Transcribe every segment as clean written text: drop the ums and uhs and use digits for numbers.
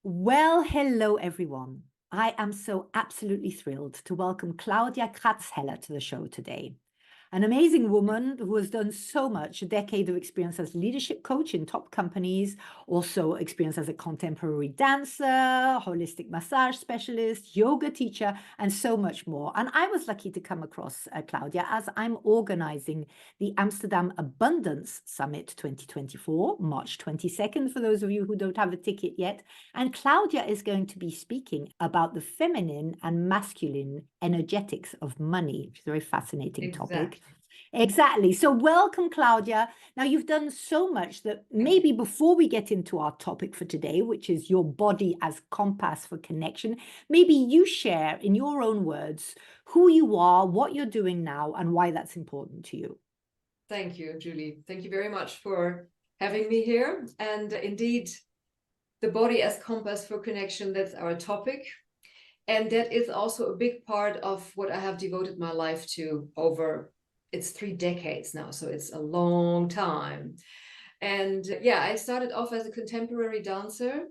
Well, hello, everyone. I am so absolutely thrilled to welcome Claudia Kratzheller to the show today. An amazing woman who has done so much, a decade of experience as leadership coach in top companies, also experience as a contemporary dancer, holistic massage specialist, yoga teacher, and so much more. And I was lucky to come across Claudia as I'm organizing the Amsterdam Abundance Summit 2024, March 22nd, for those of you who don't have a ticket yet. And Claudia is going to be speaking about the feminine and masculine energetics of money, which is a very fascinating topic. Exactly. So welcome, Claudia. Now, you've done so much that maybe before we get into our topic for today, which is your body as compass for connection, maybe you share in your own words who you are, what you're doing now, and why that's important to you. Thank you, Julie. Thank you very much for having me here. And indeed, the body as compass for connection, that's our topic. And that is also a big part of what I have devoted my life to over, it's 3 decades now, so it's a long time. And yeah, I started off as a contemporary dancer,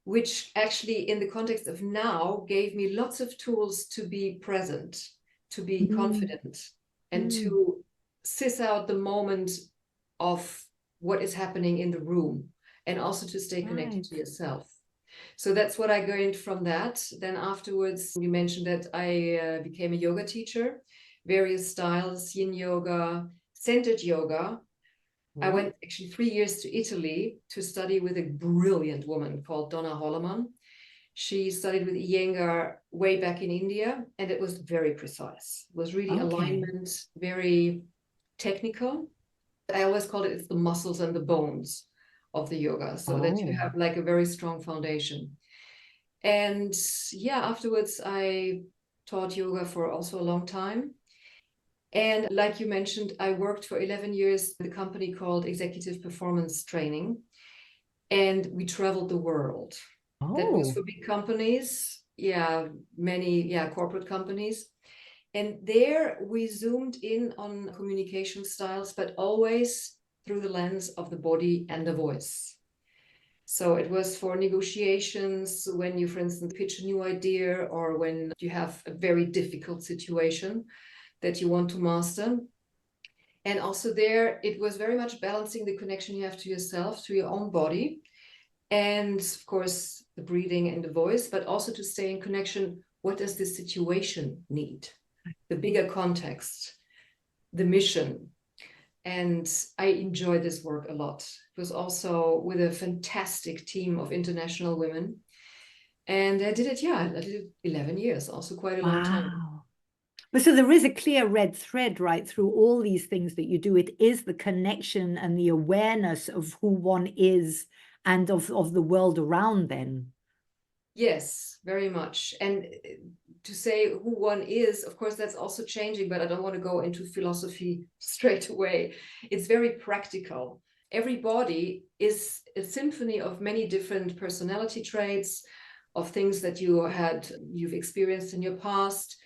which actually in the context of now gave me lots of tools to be present, to be confident, and to suss out the moment of what is happening in the room, and also to stay connected to yourself. So that's what I gained from that. Then afterwards, you mentioned that I became a yoga teacher, various styles, yin yoga, centered yoga. I went actually 3 years to Italy to study with a brilliant woman called Donna Holloman. She studied with Iyengar way back in India, and it was very precise. It was really alignment, very technical. I always call it, it's the muscles and the bones of the yoga, so that you have like a very strong foundation. And yeah, afterwards I taught yoga for also a long time. And like you mentioned, I worked for 11 years with a company called Executive Performance Training, and we traveled the world. That was for big companies, many corporate companies. And there we zoomed in on communication styles, but always through the lens of the body and the voice. So it was for negotiations when you, for instance, pitch a new idea, or when you have a very difficult situation that you want to master. And also there, it was very much balancing the connection you have to yourself, to your own body, and of course, the breathing and the voice, but also to stay in connection. What does this situation need? The bigger context, the mission. And I enjoyed this work a lot. It was also with a fantastic team of international women. And I did it 11 years, also quite a long time. But so there is a clear red thread right through all these things that you do. It is the connection and the awareness of who one is and of the world around then. Yes, very much. And to say who one is, of course, that's also changing, but I don't want to go into philosophy straight away. It's very practical. Every body is a symphony of many different personality traits, of things that you've experienced in your past,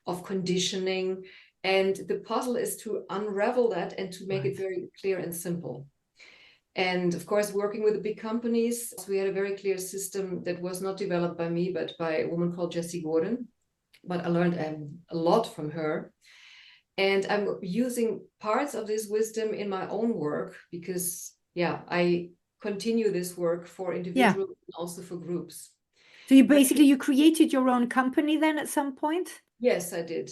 of conditioning. And the puzzle is to unravel that and to make it very clear and simple. And of course, working with the big companies, we had a very clear system that was not developed by me, but by a woman called Jessie Gordon. But I learned a lot from her. And I'm using parts of this wisdom in my own work because, I continue this work for individuals and also for groups. So you created your own company then at some point? Yes, I did.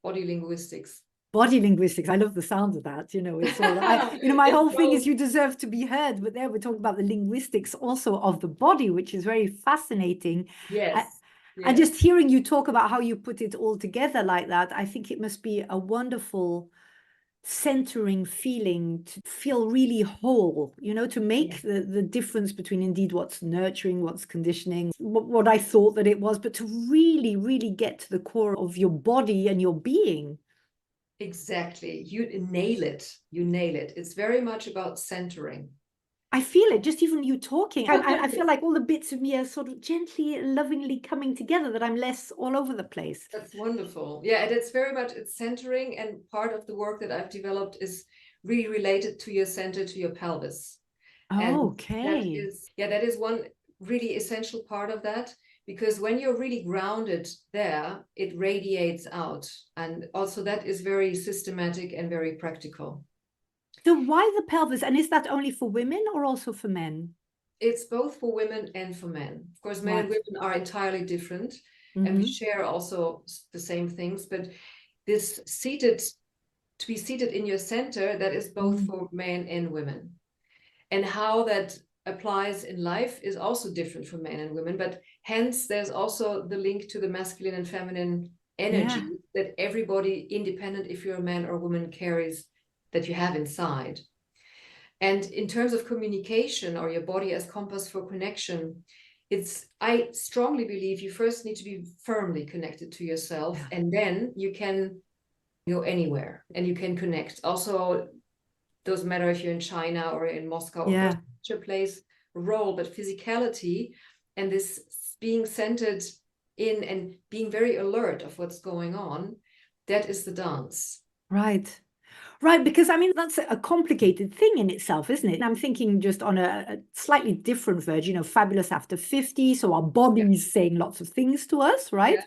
Body linguistics. Body linguistics. I love the sound of that. It's all, my whole thing is you deserve to be heard, but there we're talking about the linguistics also of the body, which is very fascinating. Yes. And just hearing you talk about how you put it all together like that, I think it must be a wonderful centering feeling, to feel really whole, to make the difference between indeed what's nurturing, what's conditioning, what I thought that it was, but to really, really get to the core of your body and your being. Exactly. You nail it. You nail it. It's very much about centering. I feel it, just even you talking. I feel like all the bits of me are sort of gently, lovingly coming together, that I'm less all over the place. That's wonderful. Yeah, and it's very much, it's centering, and part of the work that I've developed is really related to your center, to your pelvis. Okay. And that is one really essential part of that, because when you're really grounded there, it radiates out. And also that is very systematic and very practical. So why the pelvis? And is that only for women or also for men? It's both for women and for men. Of course, men and women are entirely different, and we share also the same things, but this to be seated in your center, that is both for men and women. And how that applies in life is also different for men and women, but hence there's also the link to the masculine and feminine energy that everybody, independent if you're a man or a woman, carries, that you have inside. And in terms of communication, or your body as compass for connection, I strongly believe you first need to be firmly connected to yourself, and then you can go anywhere and you can connect. Also, doesn't matter if you're in China or in Moscow, of course, culture plays a role, but physicality and this being centered in and being very alert of what's going on, that is the dance. Right. Right, because I mean, that's a complicated thing in itself, isn't it? And I'm thinking just on a slightly different version, fabulous after 50. So our body's saying lots of things to us, right?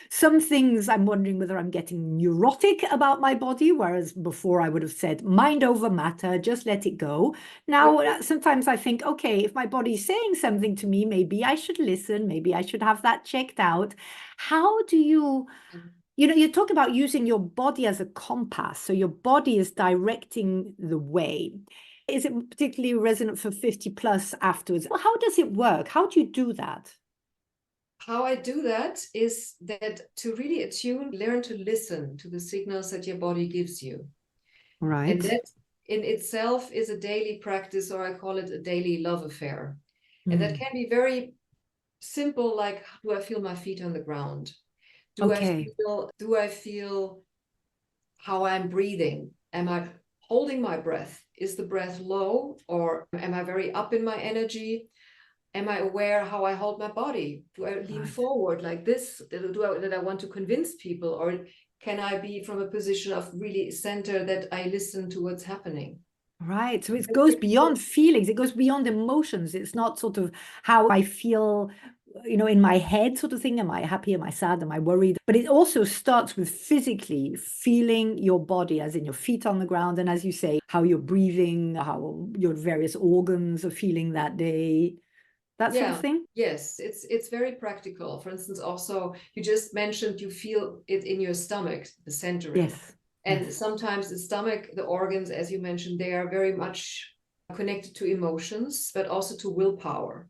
Some things I'm wondering whether I'm getting neurotic about my body, whereas before I would have said mind over matter, just let it go. Now, sometimes I think, okay, if my body's saying something to me, maybe I should listen, maybe I should have that checked out. How do you... you talk about using your body as a compass. So your body is directing the way. Is it particularly resonant for 50 plus afterwards? Well, how does it work? How do you do that? How I do that is that to really attune, learn to listen to the signals that your body gives you. Right. And that in itself is a daily practice, or I call it a daily love affair. And that can be very simple, like, do I feel my feet on the ground? Do I feel how I'm breathing? Am I holding my breath? Is the breath low, or am I very up in my energy? Am I aware how I hold my body? Do I lean forward like this? That I want to convince people? Or can I be from a position of really center, that I listen to what's happening? Right. So it goes beyond feelings. It goes beyond emotions. It's not sort of how I feel, in my head sort of thing. Am I happy? Am I sad? Am I worried? But it also starts with physically feeling your body, as in your feet on the ground. And as you say, how you're breathing, how your various organs are feeling that day, that sort of thing. Yes, it's very practical. For instance, also, you just mentioned you feel it in your stomach, the centering. Yes. And sometimes the stomach, the organs, as you mentioned, they are very much connected to emotions, but also to willpower.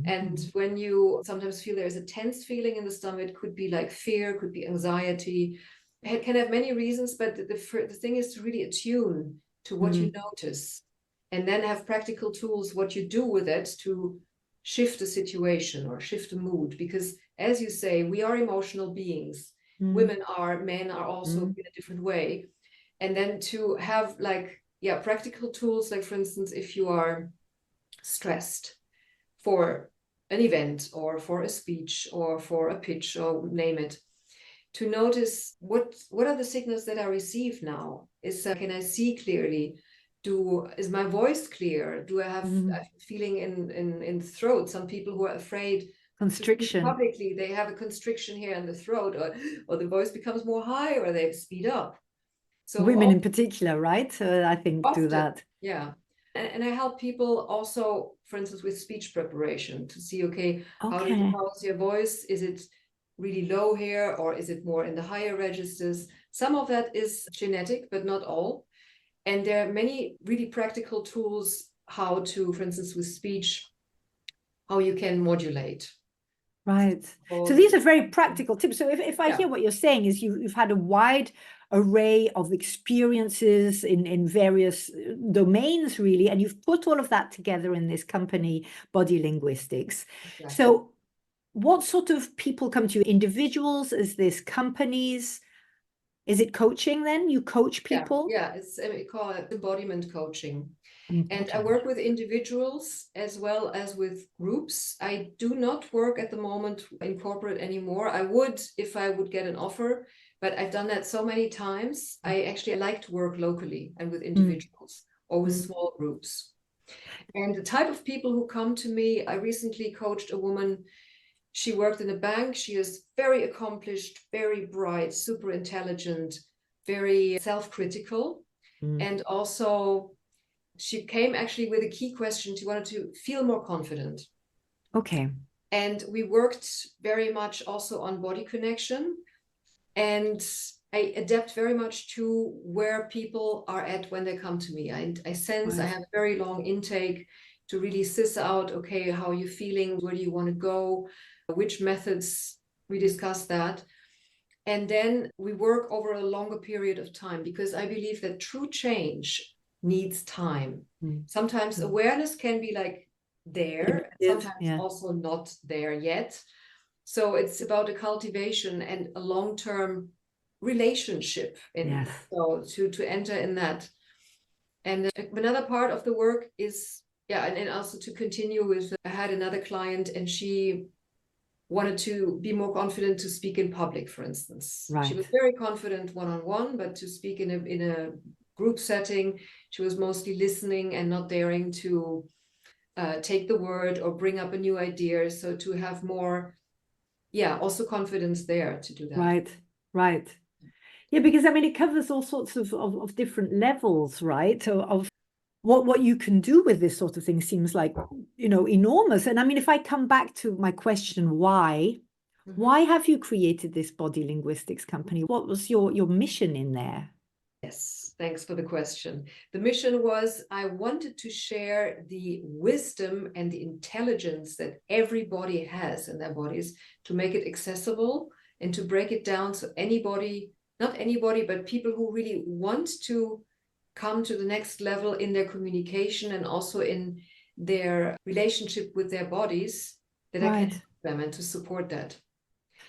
And when you sometimes feel there's a tense feeling in the stomach, it could be like fear, could be anxiety. It can have many reasons, but the thing is to really attune to what you notice, and then have practical tools, what you do with it to shift a situation or shift a mood. Because as you say, we are emotional beings. Women are, men are also in a different way. And then to have practical tools, like for instance, if you are stressed for an event or for a speech or for a pitch or name it, to notice what are the signals that I receive now? Can I see clearly? Is my voice clear? Do I have a feeling in the throat? Some people who are afraid constriction publicly, they have a constriction here in the throat, or the voice becomes more high, or they speed up. So women in particular, right? I think often, do that. Yeah. And I help people also, for instance, with speech preparation, to see, how is your voice? Is it really low here, or is it more in the higher registers? Some of that is genetic, but not all. And there are many really practical tools how to, for instance, with speech, how you can modulate. Right. So these are very practical tips. So if I hear what you're saying is you've had a wide array of experiences in various domains, really, and you've put all of that together in this company, Body Linguistics. Exactly. So what sort of people come to you? Individuals? Is this companies? Is it coaching then? You coach people? Yeah, we call it embodiment coaching. And I work with individuals as well as with groups. I do not work at the moment in corporate anymore. I would if I would get an offer, but I've done that so many times. I like to work locally and with individuals or with small groups. And the type of people who come to me, I recently coached a woman. She worked in a bank. She is very accomplished, very bright, super intelligent, very self-critical. And also she came actually with a key question. She wanted to feel more confident. Okay. And we worked very much also on body connection. And I adapt very much to where people are at when they come to me. I sense I have very long intake to really suss out, okay, how are you feeling? Where do you want to go? Which methods? We discuss that. And then we work over a longer period of time, because I believe that true change needs time. Sometimes awareness can be like there, sometimes also not there yet. So it's about a cultivation and a long-term relationship so to enter in that. And another part of the work is and also to continue with, I had another client and she wanted to be more confident to speak in public, for instance. She was very confident one-on-one, but to speak in a group setting, she was mostly listening and not daring to take the word or bring up a new idea. So to have more also confidence there to do that. Right. Yeah, because I mean, it covers all sorts of different levels, right? So of what you can do with this sort of thing seems like, enormous. And I mean, if I come back to my question, why have you created this body linguistics company? What was your mission in there? Yes, thanks for the question. The mission was, I wanted to share the wisdom and the intelligence that everybody has in their bodies, to make it accessible and to break it down so anybody, not anybody, but people who really want to come to the next level in their communication and also in their relationship with their bodies, that I can help them and to support that.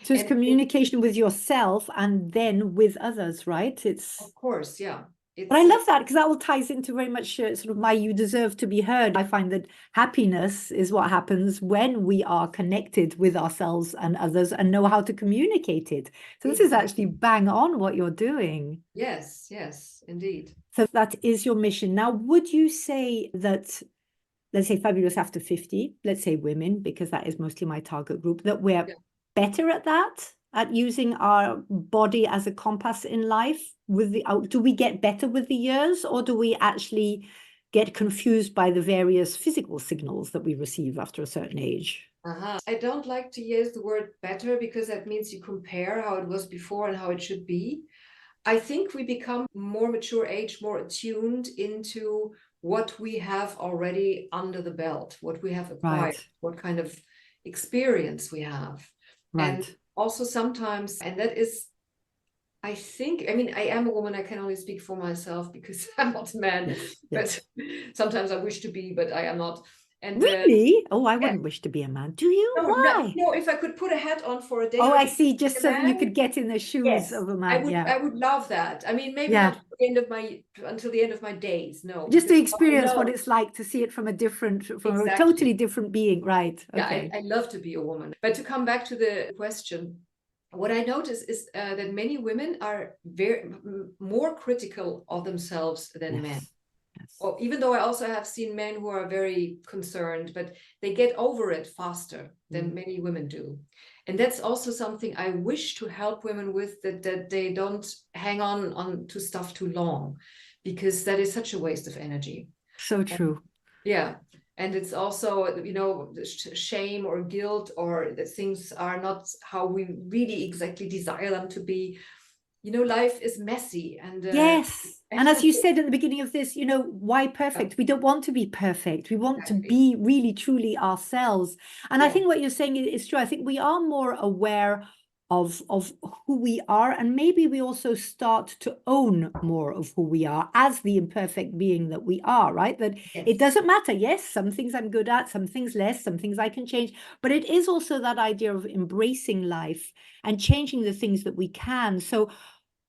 So it's communication with yourself and then with others, right? It's of course, yeah. But I love that, because that all ties into very much sort of my you deserve to be heard. I find that happiness is what happens when we are connected with ourselves and others and know how to communicate it. So this is actually bang on what you're doing. Yes, indeed. So that is your mission. Now, would you say that, let's say fabulous after 50, let's say women, because that is mostly my target group, that we're better at that, at using our body as a compass in life? Do we get better with the years, or do we actually get confused by the various physical signals that we receive after a certain age? I don't like to use the word better, because that means you compare how it was before and how it should be. I think we become more mature age, more attuned into what we have already under the belt, what we have acquired, what kind of experience we have. And also sometimes, and that is, I think, I mean, I am a woman, I can only speak for myself because I'm not a man, but sometimes I wish to be, but I am not. And really? Oh, I wouldn't wish to be a man. Do you? Why? No, if I could put a hat on for a day. Oh, I see. Just so you could get in the shoes of a man. I would love that. I mean, maybe not until the end of my days. No. Just to experience what it's like to see it from a totally different being. Right. Okay. Yeah, I love to be a woman. But to come back to the question, what I notice is that many women are more critical of themselves than men. Or even though I also have seen men who are very concerned, but they get over it faster than many women do. And that's also something I wish to help women with, that they don't hang on to stuff too long, because that is such a waste of energy. So true. And it's also, shame or guilt, or that things are not how we really exactly desire them to be. Life is messy. And and as you said at the beginning of this, why perfect? We don't want to be perfect. We want to be really truly ourselves. And I think what you're saying is true. I think we are more aware of who we are, and maybe we also start to own more of who we are as the imperfect being that we are, right? That it doesn't matter. Yes, some things I'm good at, some things less, some things I can change, but it is also that idea of embracing life and changing the things that we can. So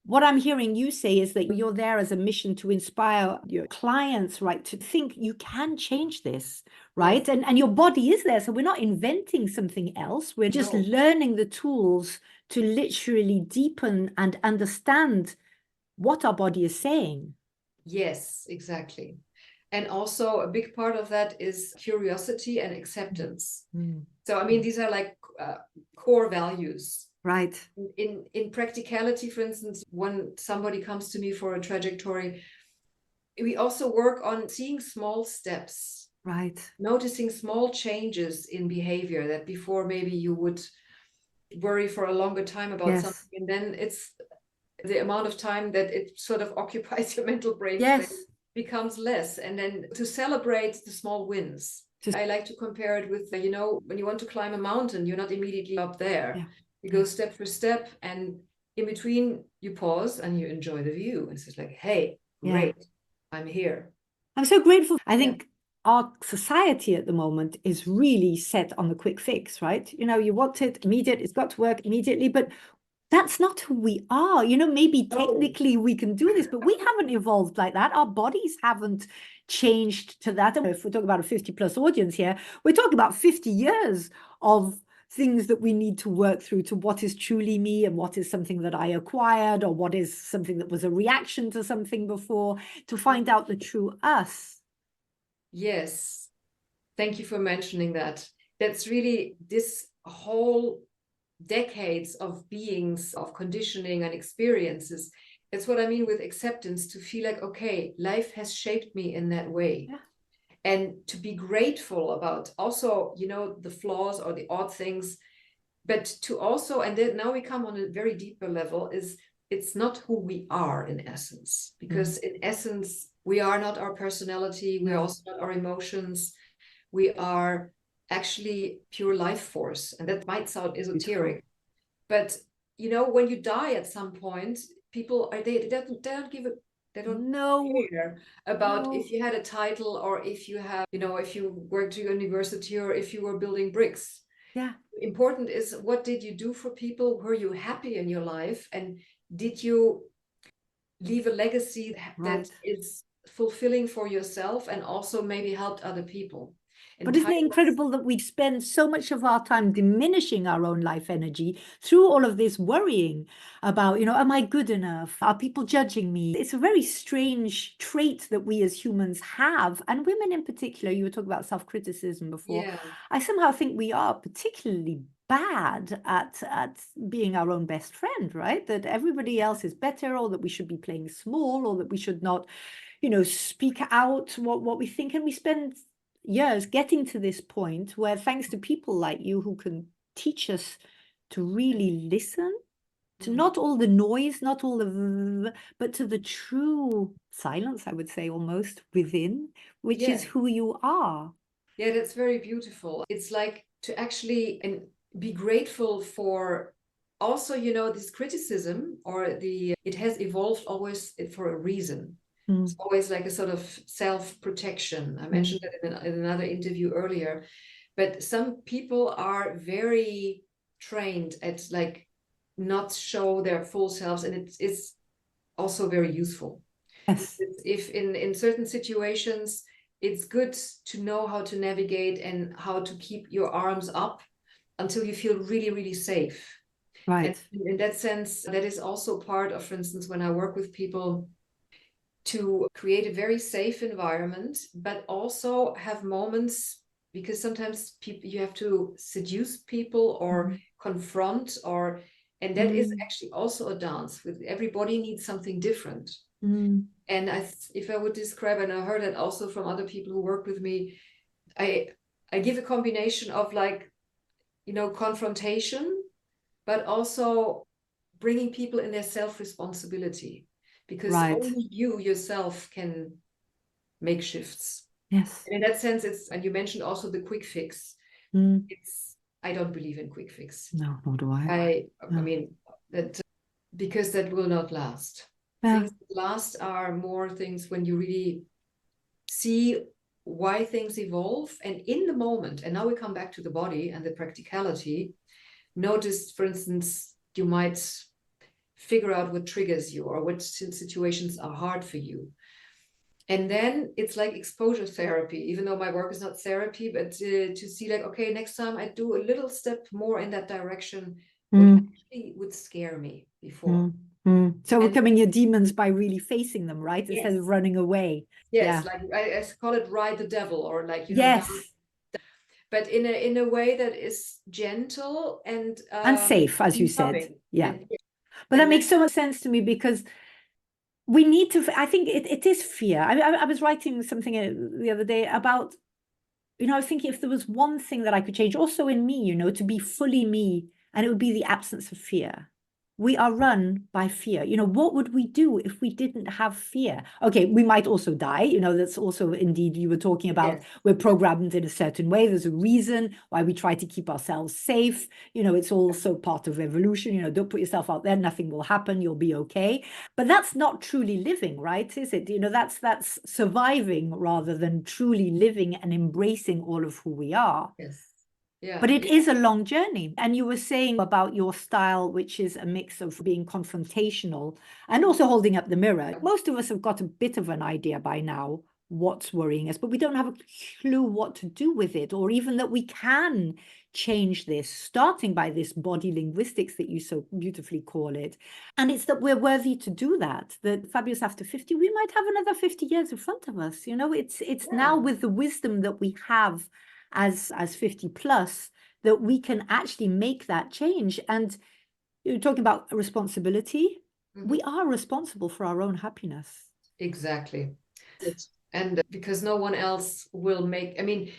what I'm hearing you say is that you're there as a mission to inspire your clients, right, to think you can change this, right? And your body is there. So we're not inventing something else. We're just learning the tools to literally deepen and understand what our body is saying. Yes, exactly. And also a big part of that is curiosity and acceptance. Mm. So, I mean, these are like core values. Right. In practicality, for instance, when somebody comes to me for a trajectory, we also work on seeing small steps, Right. noticing small changes in behavior that before maybe you would worry for a longer time about Yes. something, and then it's the amount of time that it sort of occupies your mental brain Yes. space becomes less, and then to celebrate the small wins. I like to compare it with, you know, when you want to climb a mountain, you're not immediately up there. Yeah. You go step for step, and in between you pause and you enjoy the view. It's just like, hey, great, I'm here. I'm so grateful. I think our society at the moment is really set on the quick fix, right? You know, you want it immediate, it's got to work immediately, but that's not who we are. You know, maybe technically we can do this, but we haven't evolved like that. Our bodies haven't changed to that. And if we're talking about a 50+ audience here, we're talking about 50 years of things that we need to work through to what is truly me and what is something that I acquired or what is something that was a reaction to something before, to find out the true us. Yes. Thank you for mentioning that. That's really this whole decades of beings, of conditioning and experiences. That's what I mean with acceptance, to feel like, okay, life has shaped me in that way. Yeah. And to be grateful about also, you know, the flaws or the odd things, but to also, and then now we come on a very deeper level, is it's not who we are in essence, because in essence, we are not our personality. We are also not our emotions. We are actually pure life force. And that might sound esoteric, but you know, when you die at some point, people are, they don't give a, they don't care about if you had a title or if you have, you know, if you worked to university or if you were building bricks. Yeah. Important is, what did you do for people? Were you happy in your life? And did you leave a legacy that is fulfilling for yourself and also maybe helped other people? But isn't it incredible that we spend so much of our time diminishing our own life energy through all of this worrying about, you know, am I good enough? Are people judging me? It's a very strange trait that we as humans have, and women in particular. You were talking about self-criticism before. Yeah. I somehow think we are particularly bad at being our own best friend, right? That everybody else is better, or that we should be playing small, or that we should not, you know, speak out what we think. And we spend years getting to this point where, thanks to people like you who can teach us to really listen to not all the noise, not all the, but to the true silence, I would say, almost within, which is who you are. Yeah, that's very beautiful. It's like to actually and be grateful for also, you know, this criticism, or the, it has evolved always for a reason. It's always like a sort of self-protection. I mentioned that in another interview earlier. But some people are very trained at like not show their full selves, and it's also very useful. Yes. If in certain situations, it's good to know how to navigate and how to keep your arms up until you feel really, really safe. Right. And in that sense, that is also part of, for instance, when I work with people, to create a very safe environment, but also have moments, because sometimes people, you have to seduce people or confront, or, and that is actually also a dance. With everybody needs something different. And if I would describe, and I heard it also from other people who work with me, I give a combination of, like, you know, confrontation, but also bringing people in their self-responsibility. Because only you yourself can make shifts. Yes. And in that sense, it's, and you mentioned also the quick fix. It's, I don't believe in quick fix. No, nor do I. I mean, that, because that will not last. Things that last are more things when you really see why things evolve, and in the moment. And now we come back to the body and the practicality. Notice, for instance, you might figure out what triggers you or what situations are hard for you. And then it's like exposure therapy, even though my work is not therapy, but to see, like, okay, next time I do a little step more in that direction, what actually would scare me before. So And becoming your demons by really facing them, right? yes, Instead of running away. yes, Yeah. like I call it ride the devil, or like, you know, Yes. but in a way that is gentle And safe, as you said. loving. Yeah. And But that and makes so much sense to me, because we need to, I think it is fear. I was writing something the other day about, I was thinking, if there was one thing that I could change also in me, to be fully me, and it would be the absence of fear. We are run by fear. What would we do if we didn't have fear? Okay, we might also die. That's also, indeed, you were talking about, yes, we're programmed in a certain way. There's a reason why we try to keep ourselves safe. It's also part of evolution. Don't put yourself out there, nothing will happen, you'll be okay. But that's not truly living, right? Is it? That's surviving rather than truly living and embracing all of who we are. yes, yeah. But it is a long journey. And you were saying about your style, which is a mix of being confrontational and also holding up the mirror. Most of us have got a bit of an idea by now what's worrying us, but we don't have a clue what to do with it, or even that we can change this, starting by this body linguistics that you so beautifully call it. And it's that we're worthy to do that. That fabulous after 50, we might have another 50 years in front of us. It's now with the wisdom that we have as 50 plus that we can actually make that change. And you're talking about responsibility. We are responsible for our own happiness. Exactly. And because no one else will make, having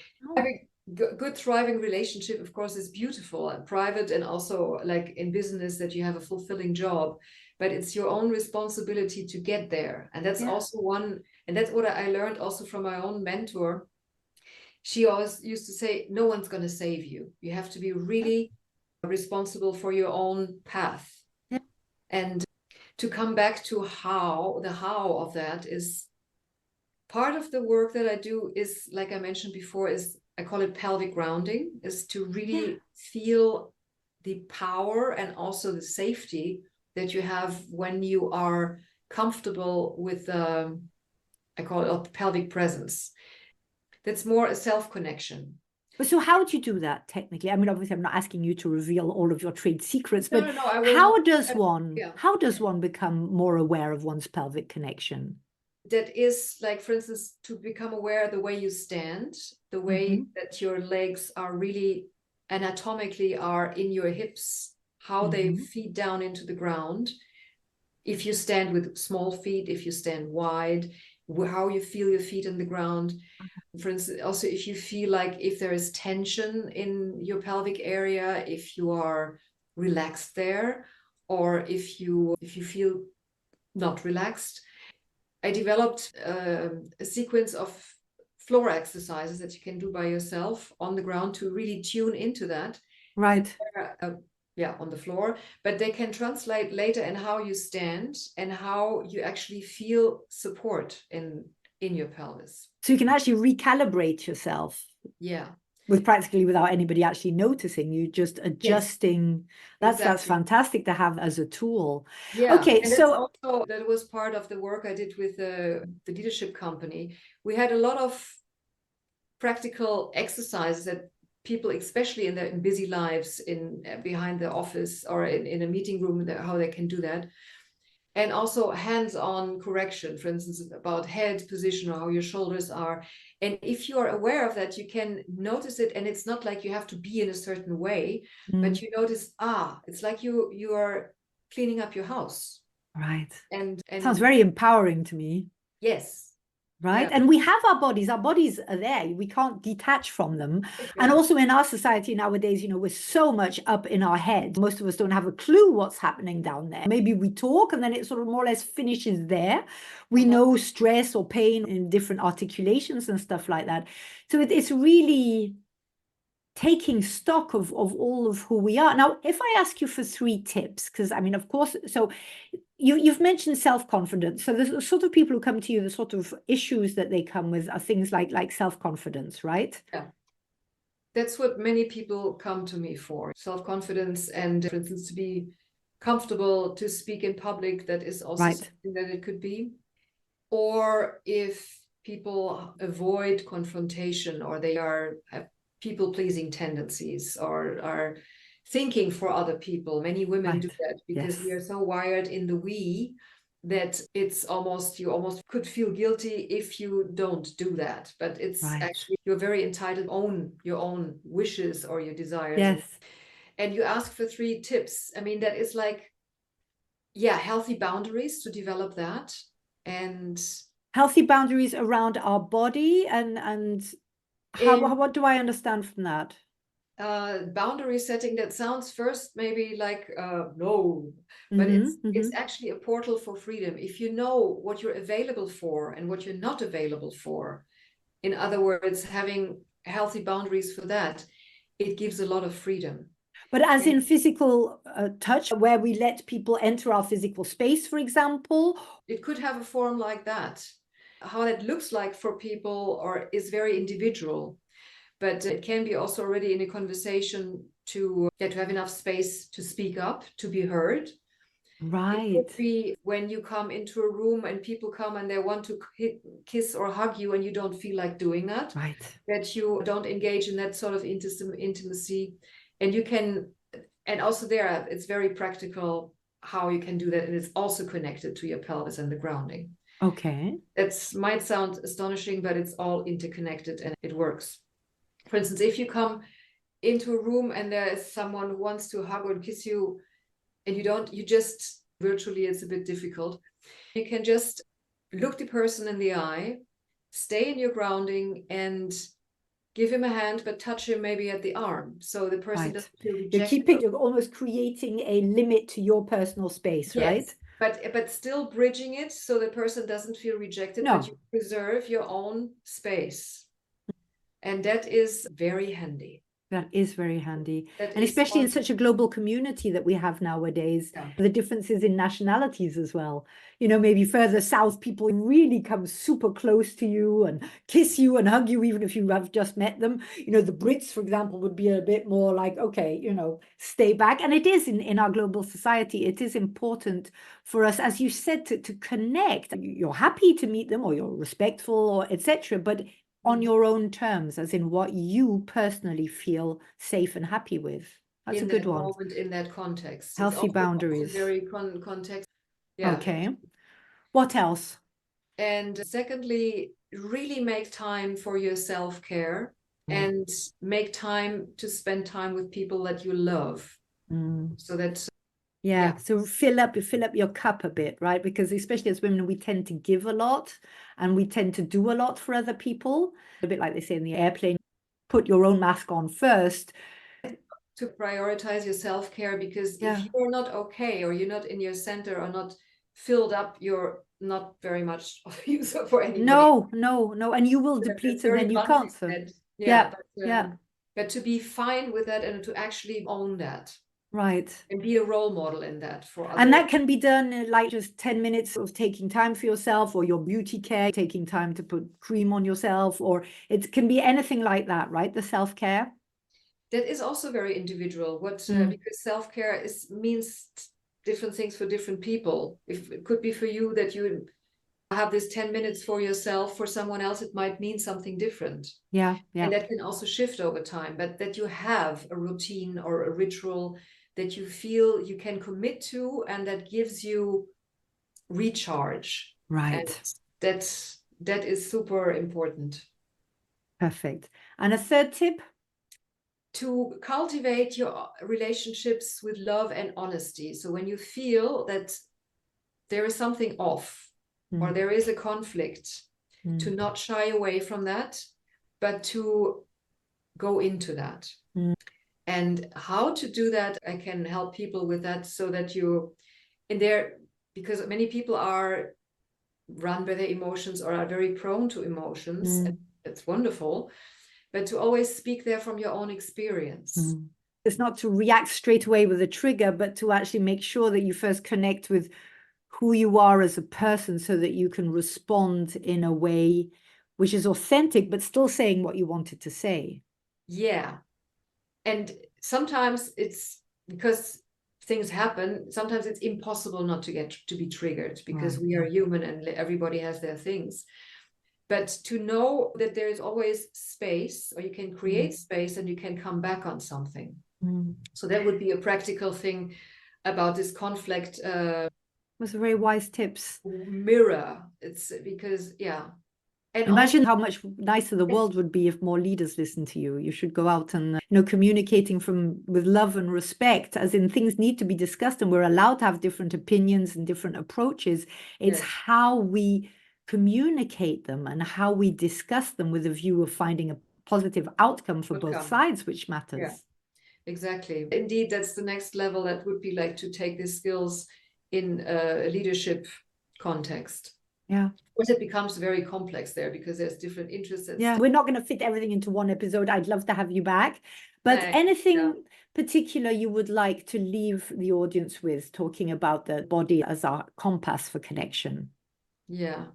good thriving relationship, of course, is beautiful and private, and also like in business, that you have a fulfilling job, but it's your own responsibility to get there. And that's also and that's what I learned also from my own mentor. She always used to say, no one's going to save you. You have to be really responsible for your own path. Yeah. And to come back to the how of that is part of the work that I do is, like I mentioned before, is I call it pelvic grounding, is to really feel the power and also the safety that you have when you are comfortable with, I call it pelvic presence. That's more a self-connection. So how do you do that technically? Obviously, I'm not asking you to reveal all of your trade secrets, but No, I will how not. does one become more aware of one's pelvic connection? That is, like, for instance, to become aware of the way you stand, the way that your legs are really anatomically are in your hips, how they feed down into the ground. If you stand with small feet, if you stand wide, how you feel your feet on the ground. For instance, also if you feel like if there is tension in your pelvic area, if you are relaxed there, or if you feel not relaxed. I developed a sequence of floor exercises that you can do by yourself on the ground to really tune into that. Right. On the floor, but they can translate later in how you stand and how you actually feel support in your pelvis. So you can actually recalibrate yourself. Yeah. Without anybody actually noticing, you just adjusting. Yes, That's fantastic to have as a tool. Yeah. Okay, and so also that was part of the work I did with the leadership company. We had a lot of practical exercises that people, especially in their busy lives, in behind the office or in a meeting room, how they can do that. And also hands-on correction, for instance, about head position or how your shoulders are. And if you are aware of that, you can notice it. And it's not like you have to be in a certain way, but you notice, it's like you are cleaning up your house. Right. And sounds very empowering to me. Yes. Right. Yeah. And we have our bodies are there. We can't detach from them. Yeah. And also in our society nowadays, we're so much up in our head. Most of us don't have a clue what's happening down there. Maybe we talk and then it sort of more or less finishes there. We know stress or pain in different articulations and stuff like that. So it's really taking stock of all of who we are. Now, if I ask you for 3 tips, because of course, so you've mentioned self-confidence. So the sort of people who come to you, the sort of issues that they come with are things like self-confidence, right? Yeah. That's what many people come to me for. Self-confidence and, for instance, to be comfortable to speak in public. That is also something that it could be. Or if people avoid confrontation, or they have people-pleasing tendencies, or are thinking for other people. Many women do Right. that because we Yes. are so wired in the we that it's almost, you almost could feel guilty if you don't do that. But it's Right. actually, you're very entitled to own your own wishes or your desires. Yes. And you ask for 3 tips. I mean, that is like, yeah, healthy boundaries to develop that. And Healthy boundaries around our body and what do I understand from that? boundary setting, that sounds first maybe like no, but Mm-hmm, it's mm-hmm. actually a portal for freedom. If you know what you're available for and what you're not available for, in other words, having healthy boundaries for that, it gives a lot of freedom. But as And in physical touch, where we let people enter our physical space, for example? it could have a form like that. How that looks like for people or is very individual, but it can be also already in a conversation to have enough space to speak up, to be heard. It could Right. be when you come into a room and people come and they want to kiss or hug you and you don't feel like doing that, Right. that you don't engage in that sort of intimacy. And you can, and also there, it's very practical how you can do that. And it's also connected to your pelvis and the grounding. Okay. That might sound astonishing, but it's all interconnected and it works. For instance, if you come into a room and there is someone who wants to hug or kiss you and you just virtually, it's a bit difficult. You can just look the person in the eye, stay in your grounding and give him a hand, but touch him maybe at the arm. So the person Right. doesn't feel rejected. You're almost creating a limit to your personal space, right? Yes, but still bridging it so the person doesn't feel rejected, but you No. preserve your own space. And that is very handy. That is very handy. That And is especially in one, such a global community that we have nowadays, yeah. the differences in nationalities as well. You know, maybe further south, people really come super close to you and kiss you and hug you, even if you have just met them. You know, the Brits, for example, would be a bit more like, okay, you know, stay back. And it is in our global society, it is important for us, as you said, to connect. You're happy to meet them or you're respectful or etc. But on your own terms, as in what you personally feel safe and happy with. That's a In good that one. moment, in that context. It's Healthy also boundaries. very context. Yeah. Okay. What else? And secondly, really make time for your self-care and make time to spend time with people that you love. Mm. So that, Yeah, so fill up your cup a bit, right? Because especially as women, we tend to give a lot and we tend to do a lot for other people. A bit like they say in the airplane, put your own mask on first. to prioritize your self-care, because Yeah. if you're not okay or you're not in your center or not filled up, you're not very much of use for anybody. No. And you will deplete and then you can't. So. Yeah, Yeah. but to be fine with that and to actually own that. Right. And be a role model in that for others. And that can be done like just 10 minutes of taking time for yourself or your beauty care, taking time to put cream on yourself, or it can be anything like that, right? The self-care. That is also very individual. Because self-care means different things for different people. If it could be for you that you have this 10 minutes for yourself, for someone else it might mean something different. Yeah. And that can also shift over time, but that you have a routine or a ritual that you feel you can commit to and that gives you recharge. Right. And that is super important. Perfect. And a third tip? To cultivate your relationships with love and honesty. So when you feel that there is something off or there is a conflict, to not shy away from that, but to go into that. And how to do that, I can help people with that so that you in there, because many people are run by their emotions or are very prone to emotions. And it's wonderful, but to always speak there from your own experience. It's not to react straight away with a trigger, but to actually make sure that you first connect with who you are as a person so that you can respond in a way which is authentic, but still saying what you wanted to say. Yeah. And sometimes it's because things happen. Sometimes it's impossible not to be triggered because we are human and everybody has their things. But to know that there is always space, or you can create space and you can come back on something. So that would be a practical thing about this conflict. Those are very wise tips. Mirror. It's because, yeah. And imagine how much nicer the world would be if more leaders listened to you. You should go out and, communicating with love and respect, as in things need to be discussed and we're allowed to have different opinions and different approaches. It's how we communicate them and how we discuss them with a view of finding a positive outcome for both sides, which matters. Yeah, exactly. Indeed, that's the next level. That would be like to take these skills in a leadership context. Yeah. Of course, it becomes very complex there because there's different interests. Yeah, we're not going to fit everything into one episode. I'd love to have you back. But anything particular you would like to leave the audience with, talking about the body as our compass for connection? Yeah.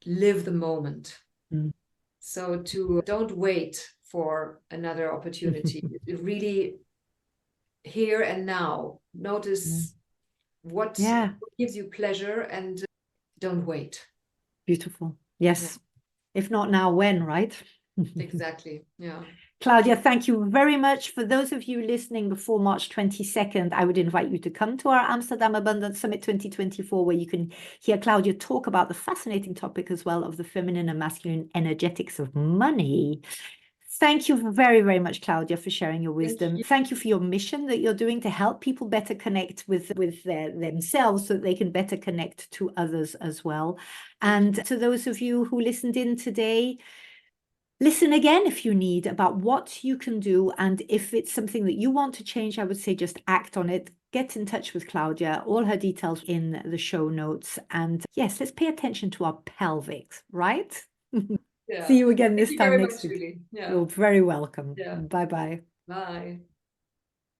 Live the moment. So don't wait for another opportunity. Really here and now. Notice what gives you pleasure and don't wait. Beautiful. Yes. If not now, when, right? Exactly. Yeah. Claudia, thank you very much. For those of you listening before March 22nd, I would invite you to come to our Amsterdam Abundance Summit 2024, where you can hear Claudia talk about the fascinating topic as well of the feminine and masculine energetics of money. Thank you very, very much, Claudia, for sharing your wisdom. Thank you for your mission that you're doing to help people better connect with themselves so that they can better connect to others as well. And to those of you who listened in today, listen again if you need, about what you can do. And if it's something that you want to change, I would say just act on it. Get in touch with Claudia, all her details in the show notes. And yes, let's pay attention to our pelvics, right? See you again this time next week. Yeah. You're very welcome. Yeah. Bye-bye. Bye.